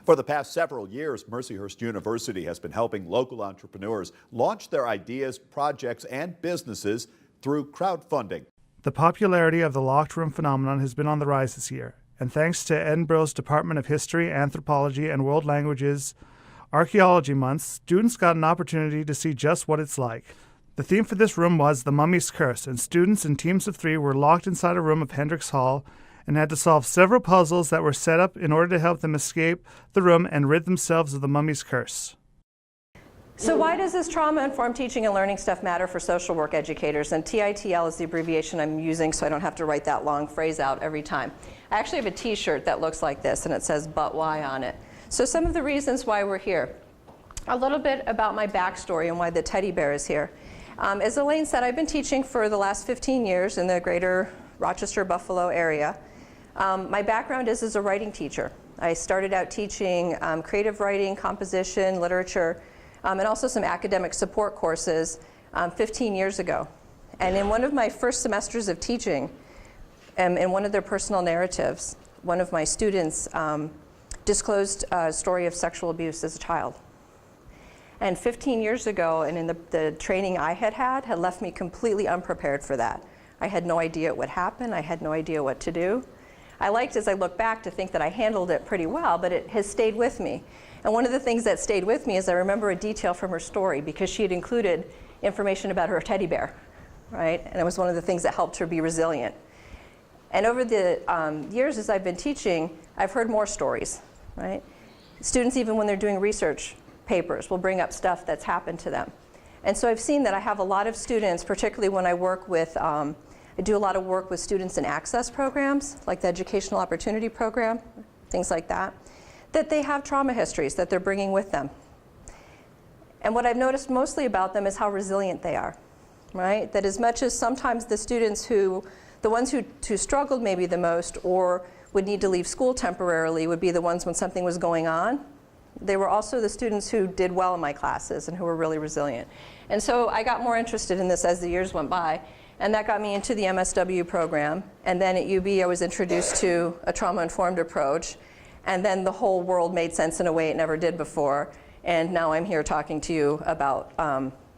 For the past several years, Mercyhurst University has been helping local entrepreneurs launch their ideas, projects, and businesses through crowdfunding. The popularity of the locked room phenomenon has been on the rise this year, and thanks to Edinburgh's Department of History, Anthropology, and World Languages Archaeology Month, students got an opportunity to see just what it's like. The theme for this room was The Mummy's Curse, and students in teams of 3 were locked inside a room of Hendricks Hall and had to solve several puzzles that were set up in order to help them escape the room and rid themselves of the mummy's curse. So why does this trauma-informed teaching and learning stuff matter for social work educators? And TITL is the abbreviation I'm using so I don't have to write that long phrase out every time. I actually have a t-shirt that looks like this and it says "But why" on it. So some of the reasons why we're here. A little bit about my backstory and why the teddy bear is here. As Elaine said, I've been teaching for the last 15 years in the greater Rochester, Buffalo area. My background is as a writing teacher. I started out teaching creative writing, composition, literature, and also some academic support courses 15 years ago. And in one of my first semesters of teaching, in one of their personal narratives, one of my students disclosed a story of sexual abuse as a child. And 15 years ago, and in the training I had left me completely unprepared for that. I had no idea it would happen. I had no idea what to do. I liked, as I look back, to think that I handled it pretty well, but it has stayed with me. And one of the things that stayed with me is I remember a detail from her story because she had included information about her teddy bear, right? And it was one of the things that helped her be resilient. And over the years as I've been teaching, I've heard more stories, right? Students, even when they're doing research papers, will bring up stuff that's happened to them. And so I've seen that I have a lot of students, particularly when I work with, I do a lot of work with students in access programs, like the Educational Opportunity Program, things like that, that they have trauma histories that they're bringing with them. And what I've noticed mostly about them is how resilient they are, right? That as much as sometimes the students the ones who struggled maybe the most or would need to leave school temporarily would be the ones when something was going on. They were also the students who did well in my classes and who were really resilient. And so I got more interested in this as the years went by, and that got me into the MSW program. And then at UB I was introduced to a trauma-informed approach, and then the whole world made sense in a way it never did before. And now I'm here talking to you about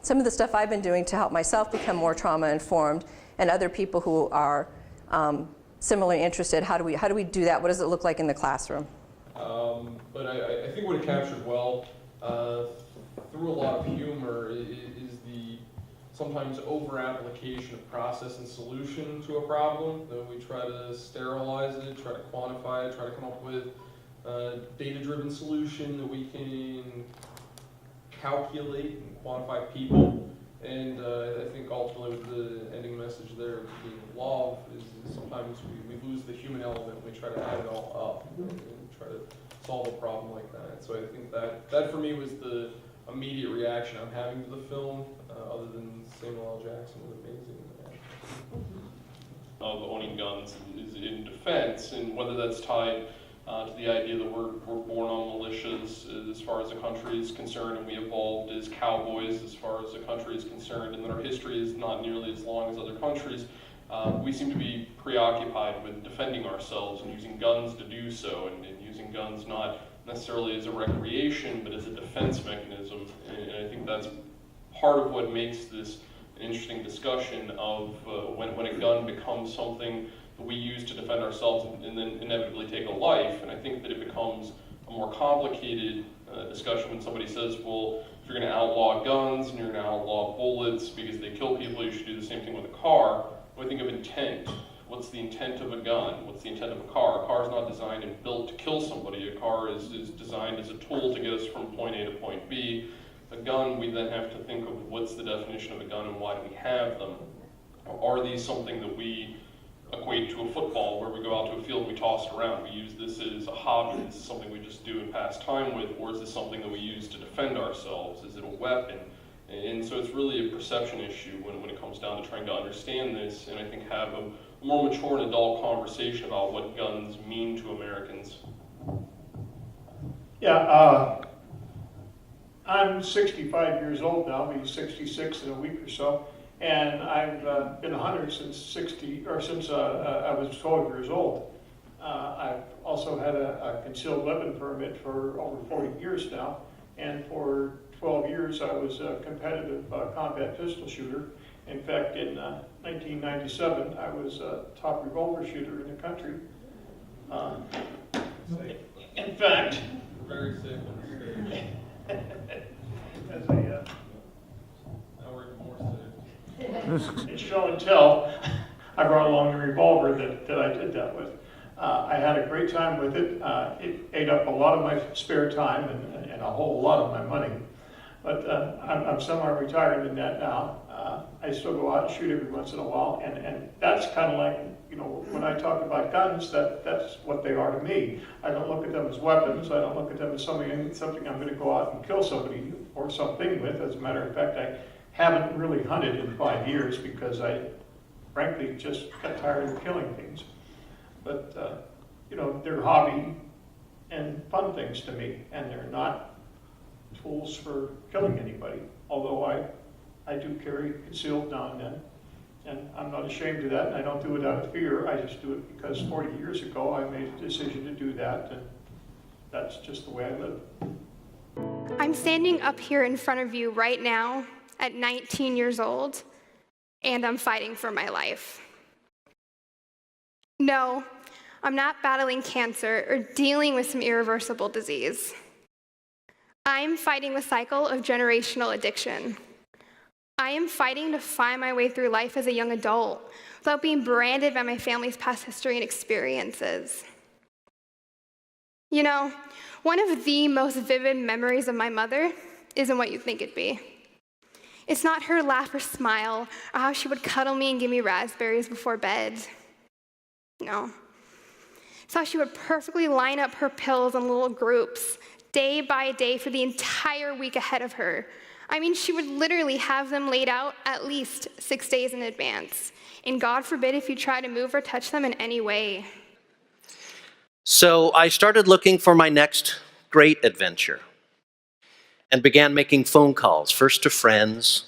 some of the stuff I've been doing to help myself become more trauma-informed and other people who are similarly interested. How do we do that? What does it look like in the classroom? But I think what it captured well, through a lot of humor, is the sometimes over-application of process and solution to a problem. That we try to sterilize it, try to quantify it, try to come up with a data-driven solution that we can calculate and quantify people. And I think ultimately with the ending message there being love is sometimes we lose the human element. We try to add it all up and try to solve a problem like that. So I think that for me was the immediate reaction I'm having to the film, other than Samuel L. Jackson was amazing. Of owning guns is in defense, and whether that's tied to the idea that we're born on militias as far as the country is concerned, and we evolved as cowboys as far as the country is concerned, and that our history is not nearly as long as other countries. We seem to be preoccupied with defending ourselves and using guns to do so, and using guns not necessarily as a recreation, but as a defense mechanism. And I think that's part of what makes this an interesting discussion of when a gun becomes something that we use to defend ourselves and then inevitably take a life. And I think that it becomes a more complicated discussion when somebody says, well, if you're going to outlaw guns and you're going to outlaw bullets because they kill people, you should do the same thing with a car. When I think of intent, what's the intent of a gun? What's the intent of a car? A car is not designed and built to kill somebody. A car is designed as a tool to get us from point A to point B. A gun, we then have to think of what's the definition of a gun and why do we have them? Are these something that we equate to a football where we go out to a field and we toss it around? We use this as a hobby. This is something we just do and pass time with, or is this something that we use to defend ourselves? Is it a weapon? And so it's really a perception issue when it comes down to trying to understand this, and I think have a more mature and adult conversation about what guns mean to Americans. Yeah, I'm 65 years old now, I'll be 66 in a week or so, and I've been a hunter since I was 12 years old. I've also had a concealed weapon permit for over 40 years now, and for 12 years I was a competitive combat pistol shooter. In fact, in 1997, I was a top revolver shooter in the country. In fact, Very safe in the state. as a Now we're even more safe. in show and tell, I brought along the revolver that I did that with. I had a great time with it. It ate up a lot of my spare time and a whole lot of my money. But I'm semi-retired in that now. I still go out and shoot every once in a while, and that's kind of like, you know, when I talk about guns, that's what they are to me. I don't look at them as weapons. I don't look at them as something I'm going to go out and kill somebody or something with. As a matter of fact, I haven't really hunted in 5 years because I, frankly, just got tired of killing things. But, you know, they're hobby and fun things to me, and they're not tools for killing anybody, although I do carry concealed now and then, and I'm not ashamed of that, and I don't do it out of fear. I just do it because 40 years ago I made a decision to do that, and that's just the way I live. I'm standing up here in front of you right now at 19 years old, and I'm fighting for my life. No, I'm not battling cancer or dealing with some irreversible disease. I'm fighting the cycle of generational addiction. I am fighting to find my way through life as a young adult without being branded by my family's past history and experiences. You know, one of the most vivid memories of my mother isn't what you think it'd be. It's not her laugh or smile or how she would cuddle me and give me raspberries before bed. No. It's how she would perfectly line up her pills in little groups, day by day for the entire week ahead of her. I mean, she would literally have them laid out at least 6 days in advance. And God forbid if you try to move or touch them in any way. So I started looking for my next great adventure and began making phone calls, first to friends,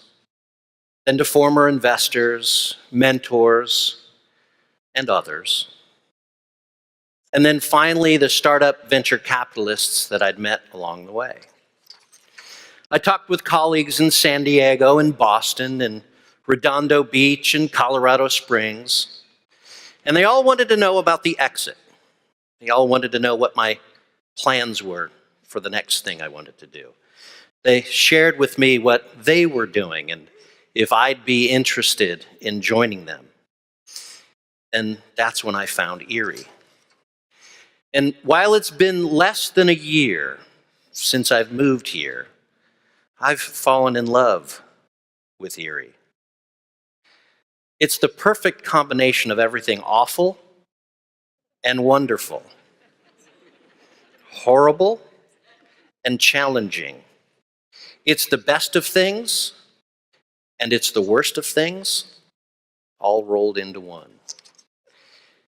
then to former investors, mentors, and others. And then finally, the startup venture capitalists that I'd met along the way. I talked with colleagues in San Diego and Boston and Redondo Beach and Colorado Springs, and they all wanted to know about the exit. They all wanted to know what my plans were for the next thing I wanted to do. They shared with me what they were doing and if I'd be interested in joining them. And that's when I found Erie. And while it's been less than a year since I've moved here, I've fallen in love with Erie. It's the perfect combination of everything awful and wonderful, horrible and challenging. It's the best of things and it's the worst of things all rolled into one.